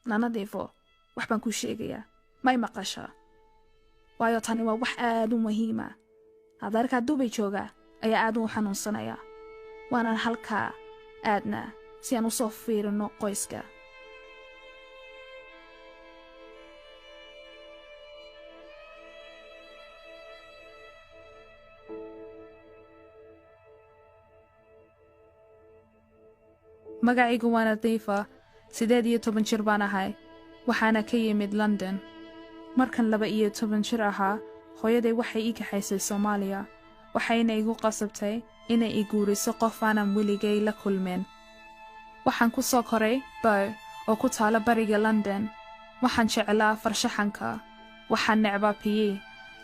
nadiifo wax baan ku sheegayaa may maqashaa waayo tani waa wax aad u muhiima adeerka Dubai jooga ayaa aad u xanuunsanaya waana halkaa aadna si aan u soo fiirino qoyska magacaygu waa Nadiifa 18 jir baan ahay waxaana ka yimid London markan 12 jir ahaa hooyaday waxay ii kaxaysay Soomaaliya waxayna igu qasabtay inay i guuriso qof aanan weligay la kulmin waxaan ku soo koray Bow oo ku taala bariga London waxaan jeclaa farshaxanka waxaan necbaa PE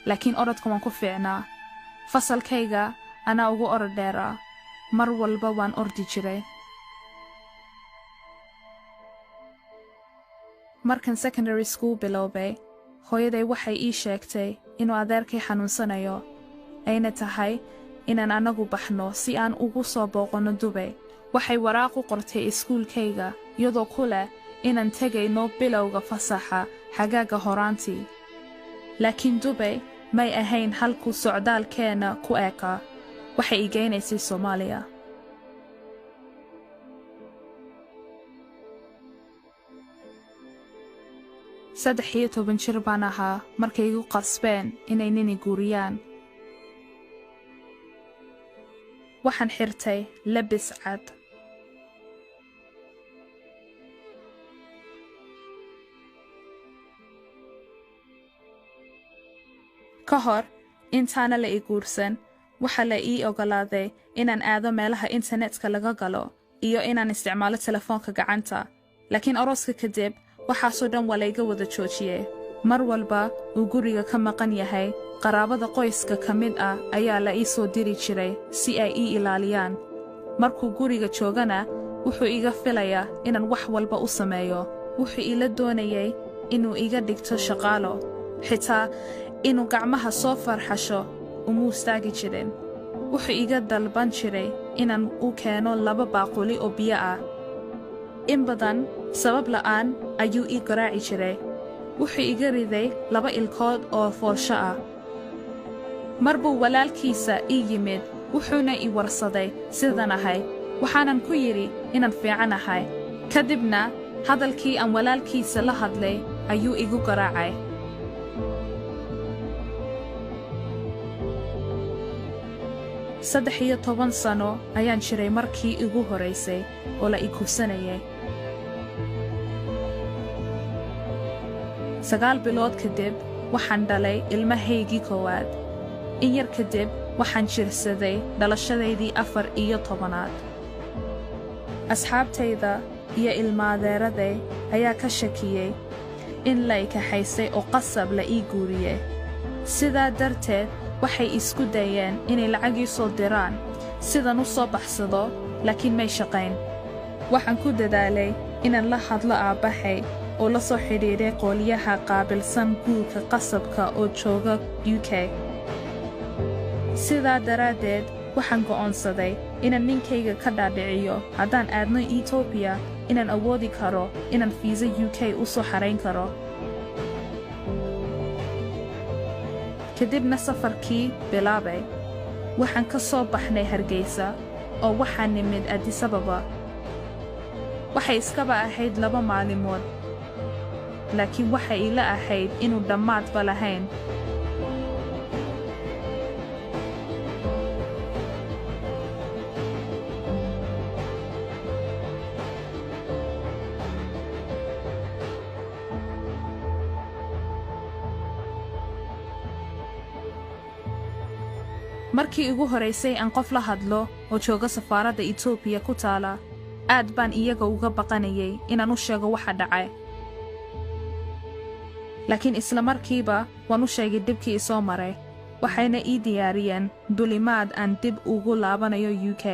laakiin orodka waan ku fiicnaa fasalkayga ana ugu orod dheeraa mar walba waan ordi jiray markan secondary school bilowbay hooyaday waxay ii sheegtay inuu adeerkay xanuunsanayo ayna tahay inaan anagu baxno si aan ugu soo booqano Dubai waxay waraaq u qortay iskuulkayga iyadoo ku leh inaan tegayno bilowga fasaxa xagaaga horaantii laakiin Dubai may ahayn halku socdaalkeena ku eeka waxay i geynaysay Soomaaliya 13 jir baan ahaa markay igu qasbeen inay nini guuriyaan waxaan xirtay labis cad ka hor intaana la i guursan waxa la ii ogolaaday inaan aado meelaha internetka laga galo iyo inaan isticmaalo telefoonka gacanta laakiin arooska kadib waxaasoo dhan waa layga wada joojiyey mar walba uu guriga ka maqan yahay qaraabada qoyska ka mid ah ayaa la ii soo diri jiray si ay ii ilaaliyaan markuu guriga joogana wuxuu iga filayaa inaan wax walba u sameeyo wuxuu ila doonayay inuu iga dhigto shaqaalo xitaa inuu gacmaha soo farxasho uma istaagi jirin wuxuu iga dalban jiray inaan u keeno 2 baaquli oo biyo ah in badan sabab la'aan ayuu ii garaaci jiray wuxuu iga riday 2 ilkood oo foolsho ah marbuu walaalkiisa ii yimid wuxuuna i warsaday sidan ahay waxaanan ku yidhi inaan fiican ahay kadibna hadalkii aan walaalkiisa la hadlay ayuu igu garaacay saddex iyo 10 sano ayaan jiray markii igu horeysay oo la i kufsanayay 9 bilood kadib waxaan dhalay ilmahaygii koowaad in yar kadib waxaan jirsaday dhalashadaydii 14aad asxaabtayda iyo ilmaadeeraday ayaa ka shakiyey in la i kaxaysay oo qasab la ii guuriyey sidaa darteed waxay isku dayeen inay lacag ii soo diraan sidan u soo baxsado laakiin may shaqayn waxaan ku dadaalay inaan la hadlo aabbahay oo la soo xidhiidhay qoliyaha qaabilsan guurka qasabka oo jooga UK sidaa daraaddeed waxaan go'oonsaday inaan ninkayga ka dhaadhiciyo haddaan aadno Ethiopia inaan awoodi karo inaan fiisa UK u soo xarayn karo kadibna safarkii bilaabay waxaan ka soo baxnay Hargeysa oo waxaan nimid Addis Ababa waxay iskaba ahayd 2 maalimood laakiin waxay ila ahayd inuu dhammaadba lahayn markii ugu horeysay aan qof la hadlo oo jooga safaaradda Ethiopia ku taala aad baan iyaga uga baqanayay inaan u sheego waxa dhacay laakiin isla markiiba waan u sheegay dibkii soo maray waxayna ii diyaariyeen dulimaad aan dib ugu laabanayo UK